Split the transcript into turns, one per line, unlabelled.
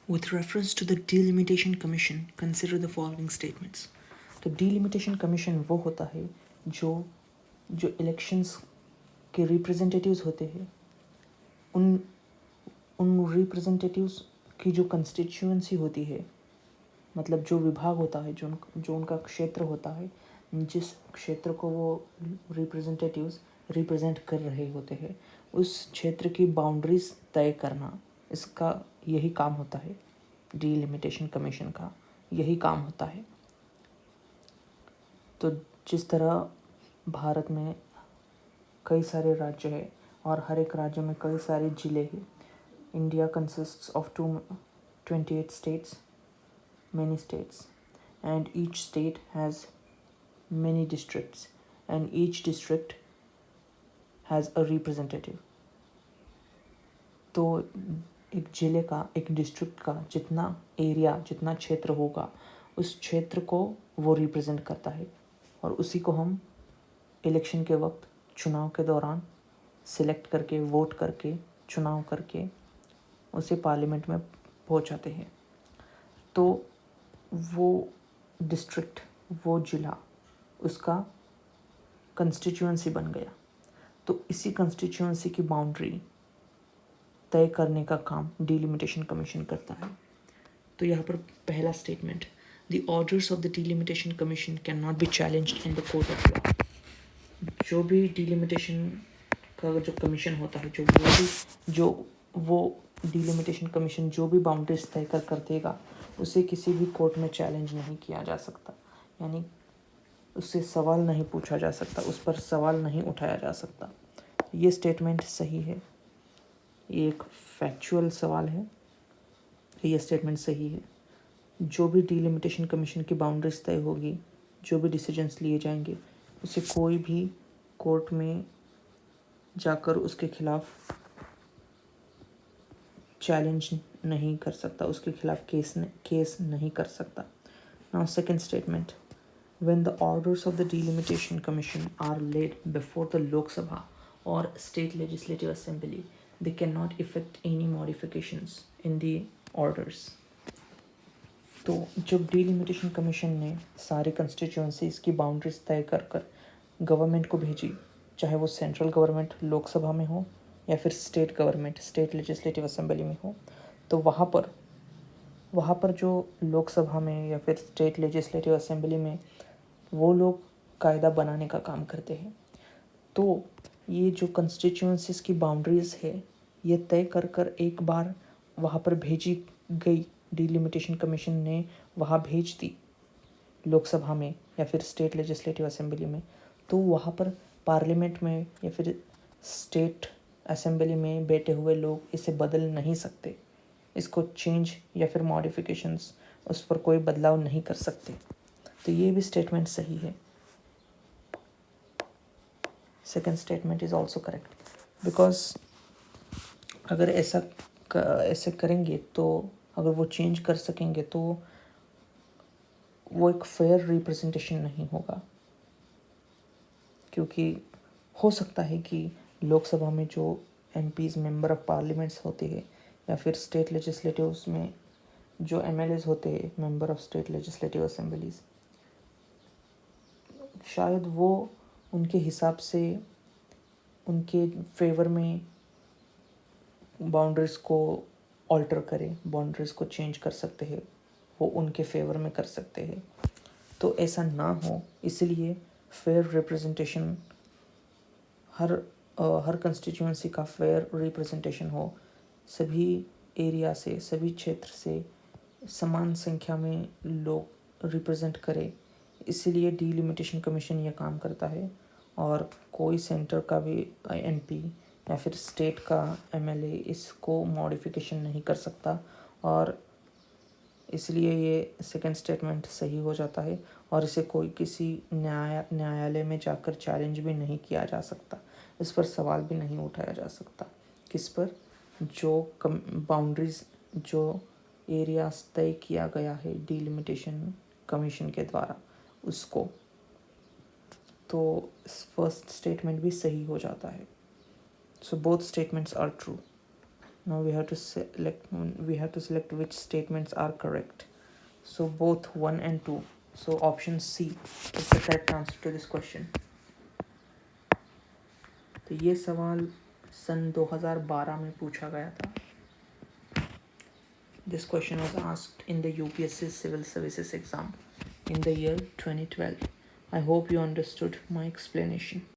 With reference to the Delimitation Commission, consider the following statements. तो Delimitation Commission वो होता है जो जो इलेक्शंस के रिप्रेजेंटेटिव्स होते हैं, उन उन रिप्रेजेंटेटिव्स की जो कंस्टिट्यूएंसी होती है, मतलब जो विभाग होता है, जो उनका क्षेत्र होता है, जिस क्षेत्र को वो रिप्रेजेंटेटिव्स रिप्रेजेंट कर रहे होते हैं, उस क्षेत्र की बाउंड्रीज तय करना, इसका यही काम होता है। डीलिमिटेशन कमीशन का यही काम होता है। तो जिस तरह भारत में कई सारे राज्य हैं और हर एक राज्य में कई सारे ज़िले हैं। India consists of 28 states, many states, and each state has many districts, and each district has a representative. तो एक ज़िले का, एक डिस्ट्रिक्ट का जितना एरिया, जितना क्षेत्र होगा, उस क्षेत्र को वो रिप्रेजेंट करता है, और उसी को हम इलेक्शन के वक्त, चुनाव के दौरान सिलेक्ट करके, वोट करके, चुनाव करके उसे पार्लियामेंट में पहुंचाते हैं। तो वो डिस्ट्रिक्ट, वो ज़िला, उसका कंस्टिट्यूएंसी बन गया। तो इसी कंस्टिट्यूएंसी की बाउंड्री तय करने का काम डिलिमिटेशन कमीशन करता है। तो यहाँ पर पहला statement, the orders of the delimitation commission can not be challenged in the court of law. जो भी डिलिमिटेशन का जो कमीशन होता है, वो डिलिमिटेशन कमीशन जो भी बाउंड्रीज तय कर देगा, उसे किसी भी कोर्ट में चैलेंज नहीं किया जा सकता, यानी उससे सवाल नहीं पूछा जा सकता, उस पर सवाल नहीं उठाया जा सकता। ये स्टेटमेंट सही है, ये एक फैक्चुअल सवाल है, ये स्टेटमेंट सही है। जो भी डिलिमिटेशन कमीशन की बाउंड्रीज तय होगी, जो भी डिसीजंस लिए जाएंगे, उसे कोई भी कोर्ट में जाकर उसके खिलाफ चैलेंज नहीं कर सकता, उसके खिलाफ केस नहीं कर सकता। Now second statement, when the orders of the delimitation commission are laid before the Lok Sabha or state legislative assembly, they cannot effect any modifications in the orders. तो जब डिलिमिटेशन कमीशन ने सारी constituencies की boundaries तय कर government को भेजी, चाहे वो सेंट्रल गवर्नमेंट लोकसभा में हो या फिर state government state legislative assembly में हो, तो वहाँ पर जो लोकसभा में या फिर स्टेट लेजिस्लेटिव असेंबली में वो लोग कायदा बनाने का काम करते हैं। तो ये जो कंस्टिट्यूएंसीज की बाउंड्रीज़ है, ये तय कर एक बार वहाँ पर भेजी गई, डिलिमिटेशन कमीशन ने वहाँ भेज दी लोकसभा में या फिर स्टेट लेजिस्लेटिव असेंबली में, तो वहाँ पर पार्लियामेंट में या फिर स्टेट असेंबली में बैठे हुए लोग इसे बदल नहीं सकते, इसको चेंज या फिर मॉडिफिकेशंस, उस पर कोई बदलाव नहीं कर सकते। तो ये भी स्टेटमेंट सही है। Second statement is also correct, because अगर ऐसे करेंगे, तो अगर वो चेंज कर सकेंगे तो वो एक फेयर रिप्रेजेंटेशन नहीं होगा, क्योंकि हो सकता है कि लोकसभा में जो एमपीज़, मेंबर ऑफ पार्लियामेंट्स होते हैं, या फिर स्टेट लेजिस्लेटिव्स में जो एमएलएज होते हैं, member of state legislative assemblies, शायद वो उनके हिसाब से उनके फेवर में बाउंड्रीज़ को ऑल्टर करें, बाउंड्रीज़ को चेंज कर सकते हैं, वो उनके फेवर में कर सकते हैं। तो ऐसा ना हो, इसलिए फेयर रिप्रेजेंटेशन, हर कंस्टिट्यूएंसी का फेयर रिप्रेजेंटेशन हो, सभी एरिया से, सभी क्षेत्र से समान संख्या में लोग रिप्रेजेंट करें, इसलिए डिलिमिटेशन कमीशन ये काम करता है। और कोई सेंटर का भी एमपी या फिर स्टेट का एमएलए इसको मॉडिफिकेशन नहीं कर सकता, और इसलिए ये सेकंड स्टेटमेंट सही हो जाता है, और इसे कोई किसी न्यायालय में जाकर चैलेंज भी नहीं किया जा सकता, इस पर सवाल भी नहीं उठाया जा सकता। किस पर? जो बाउंड्रीज, जो एरियाज तय किया गया है डिलिमिटेशन कमीशन के द्वारा, उसको। तो फर्स्ट स्टेटमेंट भी सही हो जाता है। So both statements are true. Now we have to select which statements are correct. So both 1 and 2. So option C is the correct answer to this question. तो ये सवाल सन 2012 में पूछा गया था. This question was asked in the UPSC Civil Services exam in the year 2012. I hope you understood my explanation.